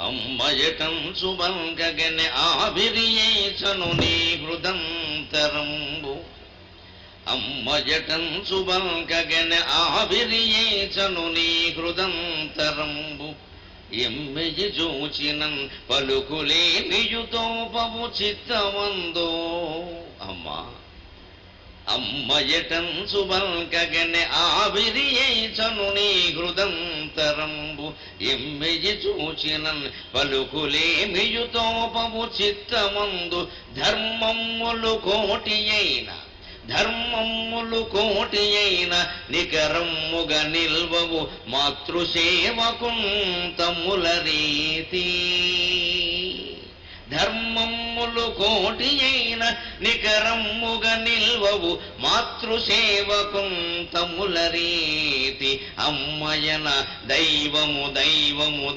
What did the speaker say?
అమ్మయటంచు బంకగెనె ఆవిరియేచను నీ హృదంతరంబు అమ్మయటంచు బంకగెనె ఆవిరియేచను నీ హృదంతరంబు ఎమ్మెయి చూచినన్ పలుకులేమియుతోపము చిత్తమందో అమ్మా అమ్మయటంచు బంకగెనె ఆవిరియేచను నీ హృదంతరంబు ఎమ్మెయి చూచినన్ పలుకులేమియుతోపము చిత్తమందు ధర్మములు కోటి అయిన నికరమ్ముగ నిల్వవు మాతృసేవకుంతముల రీతి ధర్మములు కోటి అయిన నికరమ్ముగ నిల్వవు మాతృసేవకుంతముల రీతి అమ్మయన దైవము దైవమేయగున్